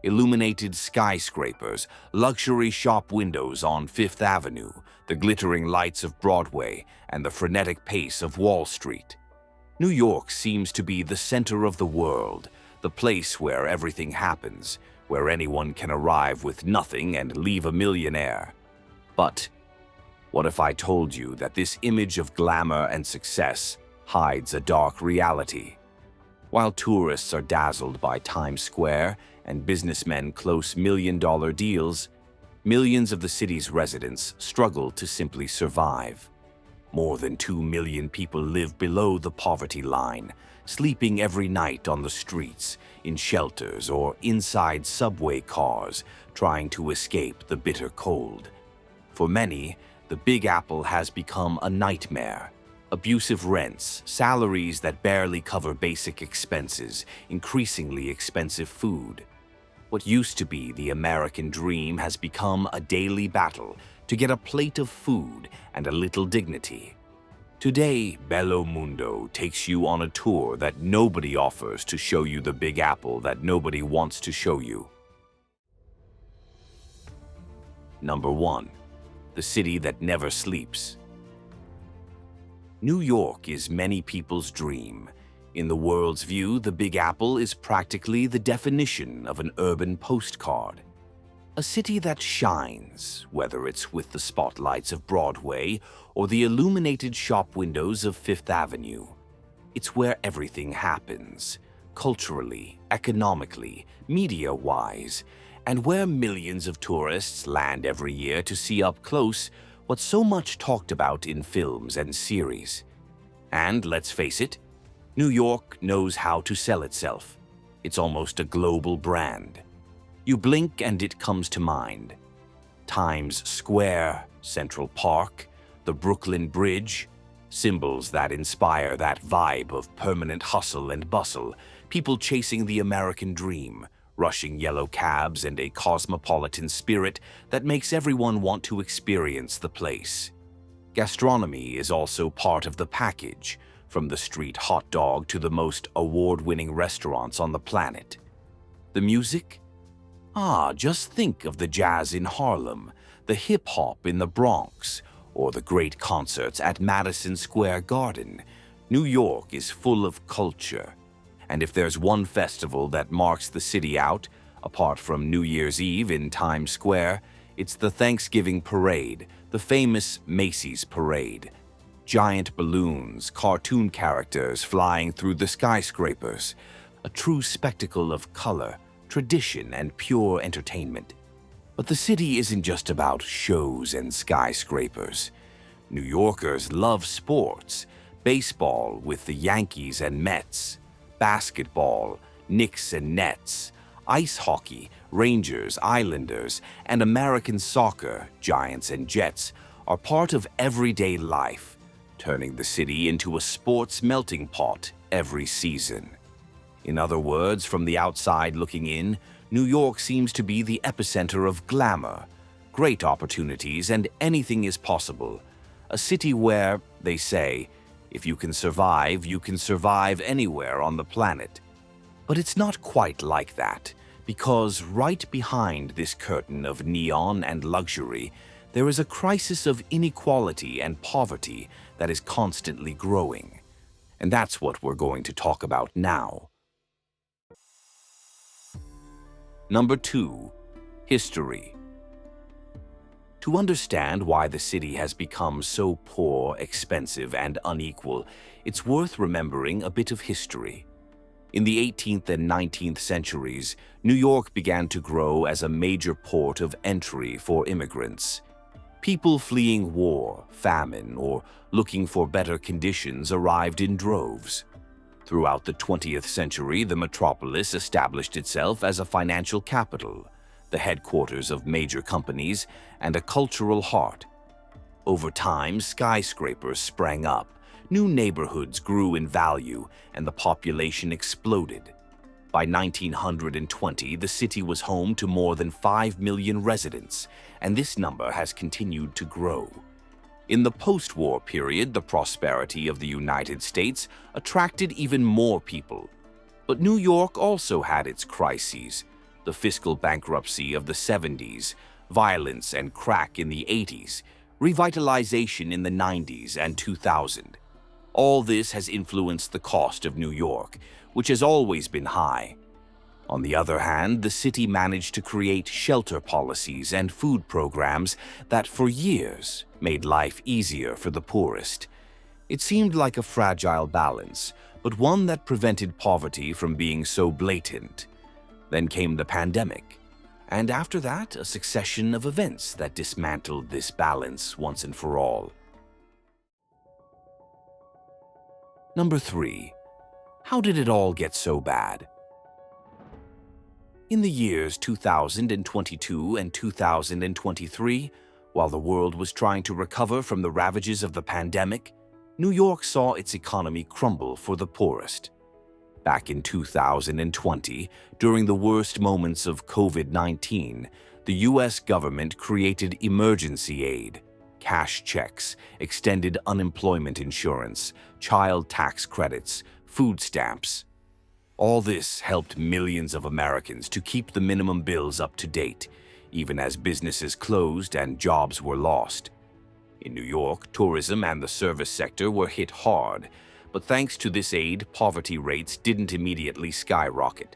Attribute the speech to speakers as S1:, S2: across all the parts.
S1: Illuminated skyscrapers, luxury shop windows on Fifth Avenue, the glittering lights of Broadway, and the frenetic pace of Wall Street. New York seems to be the center of the world, the place where everything happens, where anyone can arrive with nothing and leave a millionaire. But what if I told you that this image of glamour and success hides a dark reality? While tourists are dazzled by Times Square and businessmen close million-dollar deals, millions of the city's residents struggle to simply survive. More than 2 million people live below the poverty line, sleeping every night on the streets, in shelters or inside subway cars, trying to escape the bitter cold. For many, the Big Apple has become a nightmare. Abusive rents, salaries that barely cover basic expenses, increasingly expensive food. What used to be the American dream has become a daily battle to get a plate of food and a little dignity. Today, Bello Mundo takes you on a tour that nobody offers to show you the Big Apple that nobody wants to show you. Number 1. The city that never sleeps. New York is many people's dream. In the world's view, the Big Apple is practically the definition of an urban postcard. A city that shines, whether it's with the spotlights of Broadway or the illuminated shop windows of Fifth Avenue. It's where everything happens, culturally, economically, media-wise, and where millions of tourists land every year to see up close what's so much talked about in films and series. And let's face it, New York knows how to sell itself. It's almost a global brand. You blink and it comes to mind. Times Square, Central Park, the Brooklyn Bridge, symbols that inspire that vibe of permanent hustle and bustle, people chasing the American dream, rushing yellow cabs and a cosmopolitan spirit that makes everyone want to experience the place. Gastronomy is also part of the package, from the street hot dog to the most award-winning restaurants on the planet. The music? Just think of the jazz in Harlem, the hip-hop in the Bronx, or the great concerts at Madison Square Garden. New York is full of culture. And if there's one festival that marks the city out, apart from New Year's Eve in Times Square, it's the Thanksgiving Parade, the famous Macy's Parade. Giant balloons, cartoon characters flying through the skyscrapers, a true spectacle of color, tradition, and pure entertainment. But the city isn't just about shows and skyscrapers. New Yorkers love sports, baseball with the Yankees and Mets, basketball, Knicks and Nets, ice hockey, Rangers, Islanders, and American soccer, Giants and Jets, are part of everyday life, turning the city into a sports melting pot every season. In other words, from the outside looking in, New York seems to be the epicenter of glamour, great opportunities, and anything is possible. A city where, they say, if you can survive anywhere on the planet. But it's not quite like that, because right behind this curtain of neon and luxury, there is a crisis of inequality and poverty that is constantly growing. And that's what we're going to talk about now. Number 2. History. To understand why the city has become so poor, expensive, and unequal, it's worth remembering a bit of history. In the 18th and 19th centuries, New York began to grow as a major port of entry for immigrants. People fleeing war, famine, or looking for better conditions arrived in droves. Throughout the 20th century, the metropolis established itself as a financial capital, the headquarters of major companies, and a cultural heart. Over time, skyscrapers sprang up, new neighborhoods grew in value, and the population exploded. By 1920, the city was home to more than 5 million residents, and this number has continued to grow. In the post-war period, the prosperity of the United States attracted even more people. But New York also had its crises. the fiscal bankruptcy of the 70s, violence and crack in the 80s, revitalization in the 90s and 2000. All this has influenced the cost of New York, which has always been high. On the other hand, the city managed to create shelter policies and food programs that for years made life easier for the poorest. It seemed like a fragile balance, but one that prevented poverty from being so blatant. Then came the pandemic, and after that, a succession of events that dismantled this balance once and for all. Number 3. How did it all get so bad? In the years 2022 and 2023, while the world was trying to recover from the ravages of the pandemic, New York saw its economy crumble for the poorest. Back in 2020, during the worst moments of COVID-19, the U.S. government created emergency aid, cash checks, extended unemployment insurance, child tax credits, food stamps. All this helped millions of Americans to keep the minimum bills up to date, even as businesses closed and jobs were lost. In New York, tourism and the service sector were hit hard, but thanks to this aid, poverty rates didn't immediately skyrocket.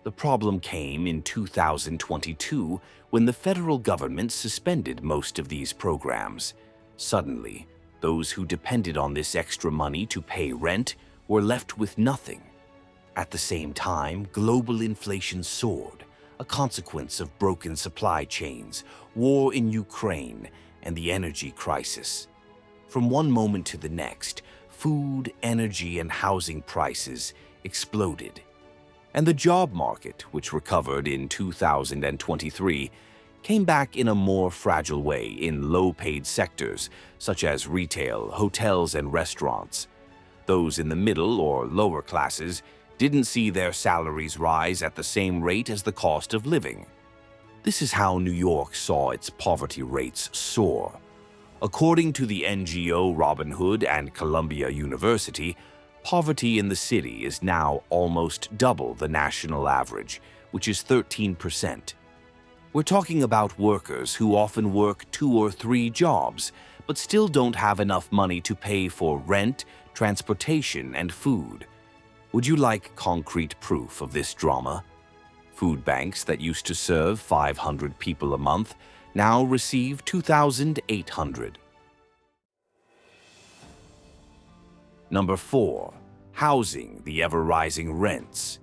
S1: The problem came in 2022 when the federal government suspended most of these programs. Suddenly, those who depended on this extra money to pay rent were left with nothing. At the same time, global inflation soared, a consequence of broken supply chains, war in Ukraine, and the energy crisis. From one moment to the next, food, energy, and housing prices exploded. And the job market, which recovered in 2023, came back in a more fragile way in low-paid sectors such as retail, hotels, and restaurants. Those in the middle or lower classes didn't see their salaries rise at the same rate as the cost of living. This is how New York saw its poverty rates soar. According to the NGO Robin Hood and Columbia University, poverty in the city is now almost double the national average, which is 13%. We're talking about workers who often work 2 or 3 jobs, but still don't have enough money to pay for rent, transportation, and food. Would you like concrete proof of this drama? Food banks that used to serve 500 people a month now receive 2,800. Number 4. Housing, the ever-rising rents.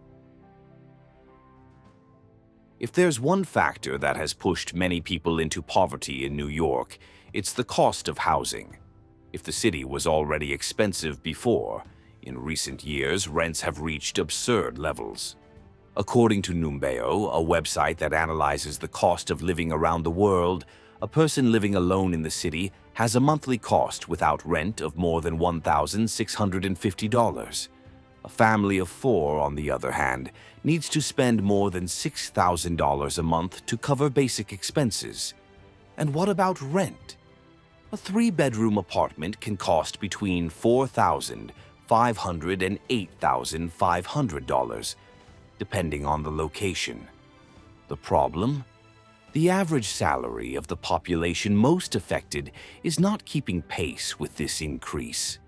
S1: If there's one factor that has pushed many people into poverty in New York, it's the cost of housing. If the city was already expensive before, in recent years, rents have reached absurd levels. According to Numbeo, a website that analyzes the cost of living around the world, a person living alone in the city has a monthly cost without rent of more than $1,650. A family of 4, on the other hand, needs to spend more than $6,000 a month to cover basic expenses. And what about rent? A 3-bedroom apartment can cost between $4,500 and $8,500, depending on the location. The problem? The average salary of the population most affected is not keeping pace with this increase.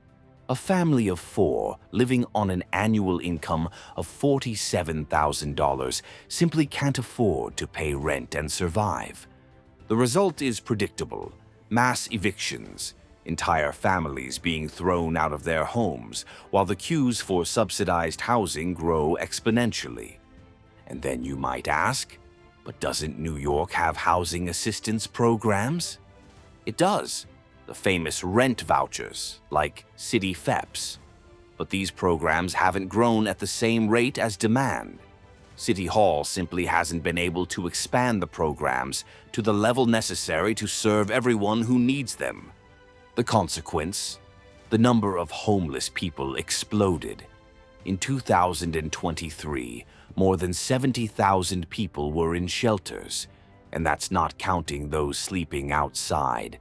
S1: A family of 4 living on an annual income of $47,000 simply can't afford to pay rent and survive. The result is predictable: mass evictions, entire families being thrown out of their homes, while the queues for subsidized housing grow exponentially. And then you might ask, but doesn't New York have housing assistance programs? It does. The famous rent vouchers, like city FEPs. But these programs haven't grown at the same rate as demand. City Hall simply hasn't been able to expand the programs to the level necessary to serve everyone who needs them. The consequence? The number of homeless people exploded. In 2023, more than 70,000 people were in shelters, and that's not counting those sleeping outside.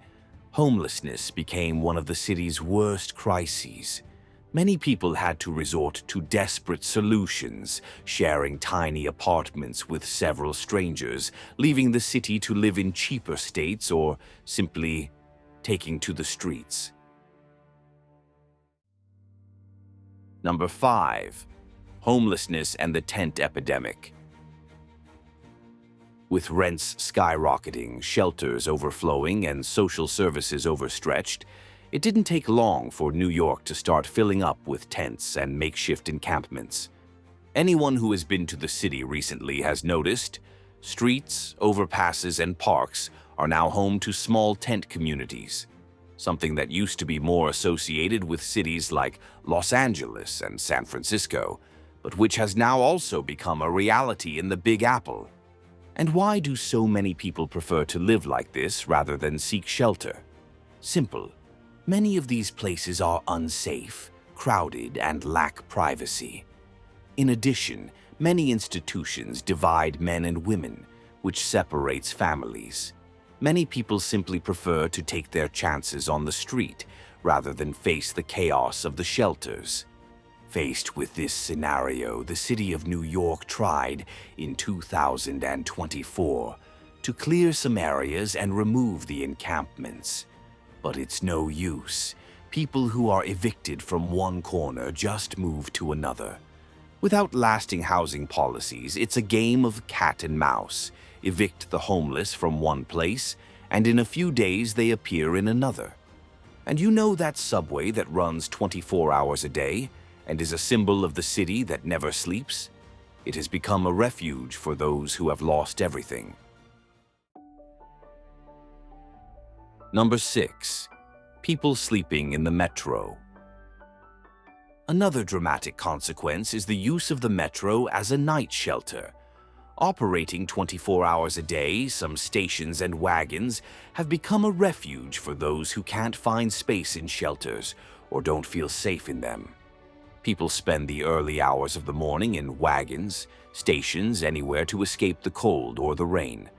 S1: Homelessness became one of the city's worst crises. Many people had to resort to desperate solutions, sharing tiny apartments with several strangers, leaving the city to live in cheaper states or simply taking to the streets. Number 5. Homelessness and the tent epidemic. With rents skyrocketing, shelters overflowing, and social services overstretched, it didn't take long for New York to start filling up with tents and makeshift encampments. Anyone who has been to the city recently has noticed streets, overpasses, and parks are now home to small tent communities, something that used to be more associated with cities like Los Angeles and San Francisco, but which has now also become a reality in the Big Apple. And why do so many people prefer to live like this rather than seek shelter? Simple. Many of these places are unsafe, crowded, and lack privacy. In addition, many institutions divide men and women, which separates families. Many people simply prefer to take their chances on the street rather than face the chaos of the shelters. Faced with this scenario, the city of New York tried, in 2024, to clear some areas and remove the encampments. But it's no use. People who are evicted from one corner just move to another. Without lasting housing policies, it's a game of cat and mouse. Evict the homeless from one place, and in a few days they appear in another. And you know that subway that runs 24 hours a day and is a symbol of the city that never sleeps? It has become a refuge for those who have lost everything. Number 6. People sleeping in the metro. Another dramatic consequence is the use of the metro as a night shelter. Operating 24 hours a day, some stations and wagons have become a refuge for those who can't find space in shelters or don't feel safe in them. People spend the early hours of the morning in wagons, stations, anywhere to escape the cold or the rain.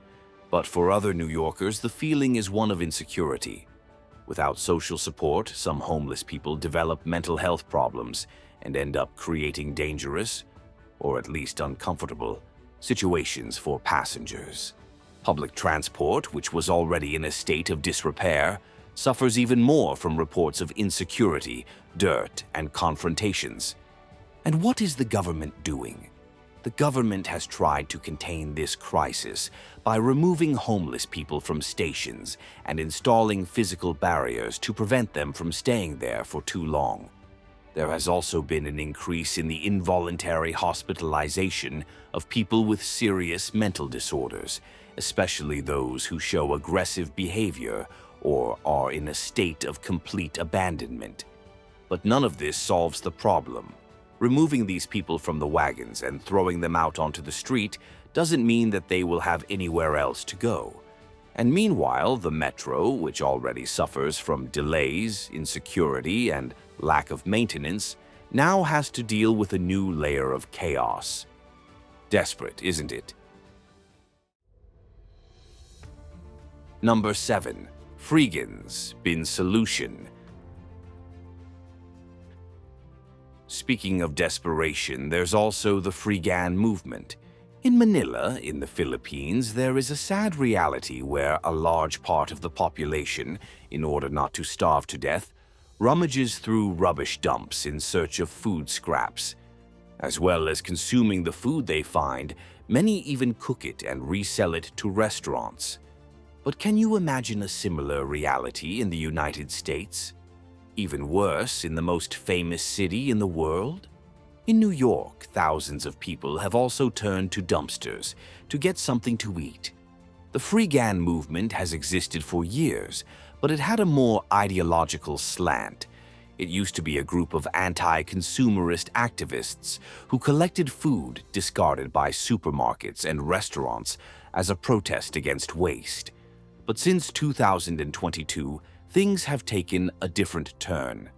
S1: But for other New Yorkers, the feeling is one of insecurity. Without social support, some homeless people develop mental health problems and end up creating dangerous, or at least uncomfortable, situations for passengers. Public transport, which was already in a state of disrepair, suffers even more from reports of insecurity, dirt, and confrontations. And what is the government doing? The government has tried to contain this crisis by removing homeless people from stations and installing physical barriers to prevent them from staying there for too long. There has also been an increase in the involuntary hospitalization of people with serious mental disorders, especially those who show aggressive behavior or are in a state of complete abandonment. But none of this solves the problem. Removing these people from the wagons and throwing them out onto the street doesn't mean that they will have anywhere else to go. And meanwhile, the metro, which already suffers from delays, insecurity, and lack of maintenance, now has to deal with a new layer of chaos. Desperate, isn't it? Number 7. Freegan's bin solution. Speaking of desperation, there's also the freegan movement. In Manila, in the Philippines, there is a sad reality where a large part of the population, in order not to starve to death, rummages through rubbish dumps in search of food scraps. As well as consuming the food they find, many even cook it and resell it to restaurants. But can you imagine a similar reality in the United States? Even worse, in the most famous city in the world? In New York, thousands of people have also turned to dumpsters to get something to eat. The freegan movement has existed for years, but it had a more ideological slant. It used to be a group of anti-consumerist activists who collected food discarded by supermarkets and restaurants as a protest against waste. But since 2022, things have taken a different turn.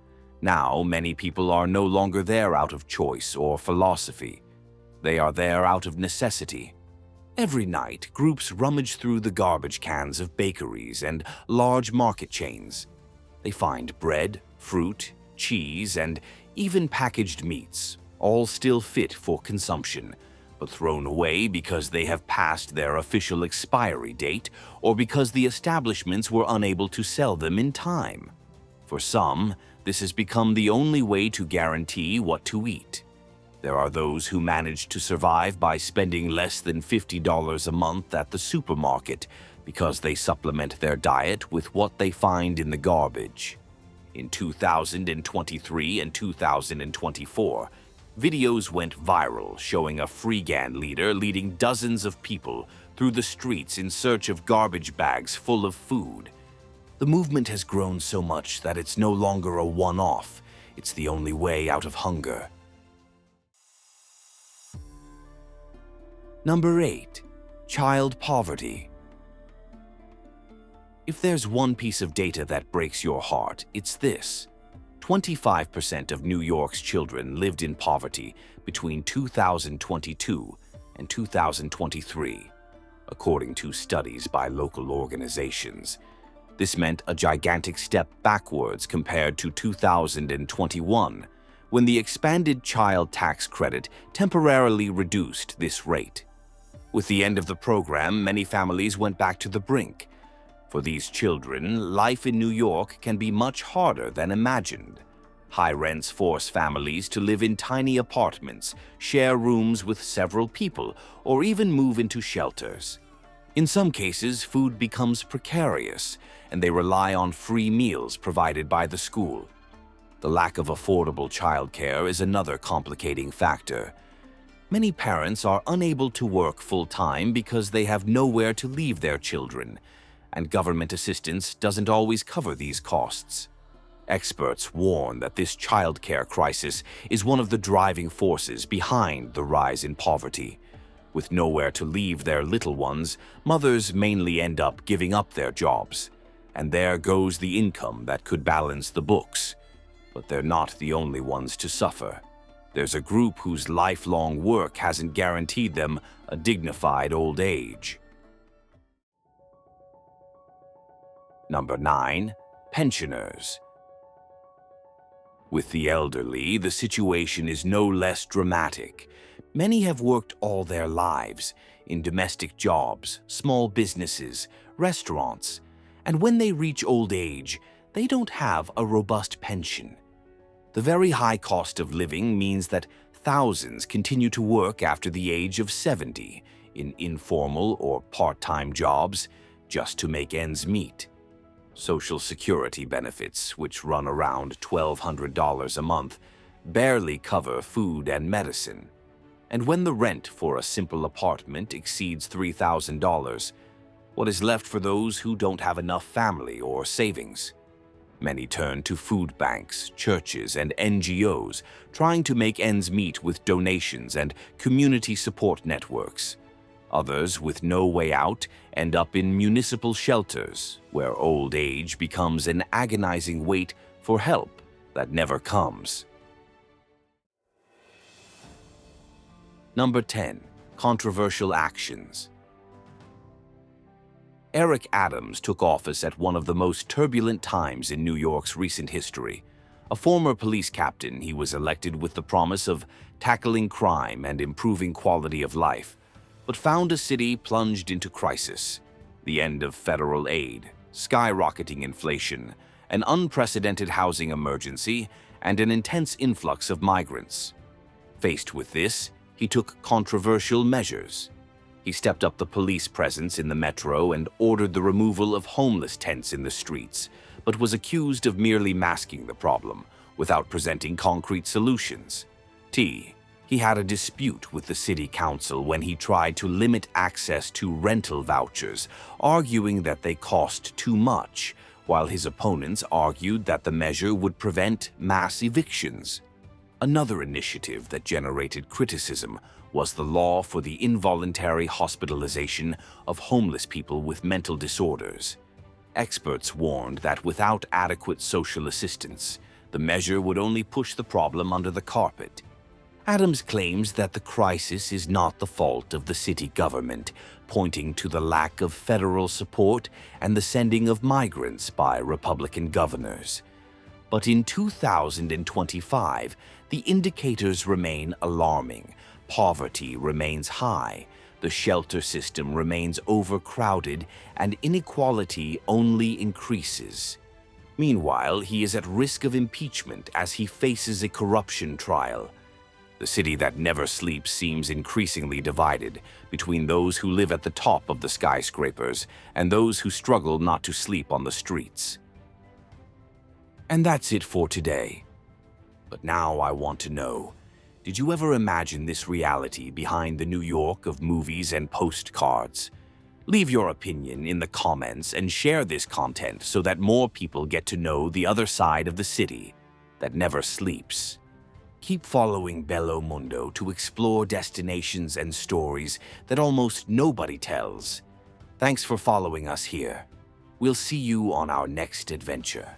S1: Now, many people are no longer there out of choice or philosophy. They are there out of necessity. Every night, groups rummage through the garbage cans of bakeries and large market chains. They find bread, fruit, cheese, and even packaged meats, all still fit for consumption, but thrown away because they have passed their official expiry date or because the establishments were unable to sell them in time. For some, this has become the only way to guarantee what to eat. There are those who manage to survive by spending less than $50 a month at the supermarket because they supplement their diet with what they find in the garbage. In 2023 and 2024, videos went viral showing a freegan leader leading dozens of people through the streets in search of garbage bags full of food. The movement has grown so much that it's no longer a one-off. It's the only way out of hunger. Number 8. Child poverty. If there's one piece of data that breaks your heart, it's this. 25% of New York's children lived in poverty between 2022 and 2023, according to studies by local organizations. This meant a gigantic step backwards compared to 2021, when the expanded child tax credit temporarily reduced this rate. With the end of the program, many families went back to the brink. For these children, life in New York can be much harder than imagined. High rents force families to live in tiny apartments, share rooms with several people, or even move into shelters. In some cases, food becomes precarious, and they rely on free meals provided by the school. The lack of affordable childcare is another complicating factor. Many parents are unable to work full-time because they have nowhere to leave their children, and government assistance doesn't always cover these costs. Experts warn that this childcare crisis is one of the driving forces behind the rise in poverty. With nowhere to leave their little ones, mothers mainly end up giving up their jobs. And there goes the income that could balance the books. But they're not the only ones to suffer. There's a group whose lifelong work hasn't guaranteed them a dignified old age. Number 9. Pensioners. With the elderly, the situation is no less dramatic. Many have worked all their lives in domestic jobs, small businesses, restaurants, and when they reach old age, they don't have a robust pension. The very high cost of living means that thousands continue to work after the age of 70 in informal or part-time jobs just to make ends meet. Social Security benefits, which run around $1,200 a month, barely cover food and medicine. And when the rent for a simple apartment exceeds $3,000, what is left for those who don't have enough family or savings? Many turn to food banks, churches, and NGOs, trying to make ends meet with donations and community support networks. Others, with no way out, end up in municipal shelters, where old age becomes an agonizing wait for help that never comes. Number 10. Controversial actions. Eric Adams took office at one of the most turbulent times in New York's recent history. A former police captain, he was elected with the promise of tackling crime and improving quality of life, but found a city plunged into crisis. The end of federal aid, skyrocketing inflation, an unprecedented housing emergency, and an intense influx of migrants. Faced with this, he took controversial measures. He stepped up the police presence in the metro and ordered the removal of homeless tents in the streets, but was accused of merely masking the problem without presenting concrete solutions. He had a dispute with the city council when he tried to limit access to rental vouchers, arguing that they cost too much, while his opponents argued that the measure would prevent mass evictions. Another initiative that generated criticism was the law for the involuntary hospitalization of homeless people with mental disorders. Experts warned that without adequate social assistance, the measure would only push the problem under the carpet. Adams claims that the crisis is not the fault of the city government, pointing to the lack of federal support and the sending of migrants by Republican governors. But in 2025, the indicators remain alarming. Poverty remains high, the shelter system remains overcrowded, and inequality only increases. Meanwhile, he is at risk of impeachment as he faces a corruption trial. The city that never sleeps seems increasingly divided between those who live at the top of the skyscrapers and those who struggle not to sleep on the streets. And that's it for today. But now I want to know, did you ever imagine this reality behind the New York of movies and postcards? Leave your opinion in the comments and share this content so that more people get to know the other side of the city that never sleeps. Keep following Bello Mundo to explore destinations and stories that almost nobody tells. Thanks for following us here. We'll see you on our next adventure.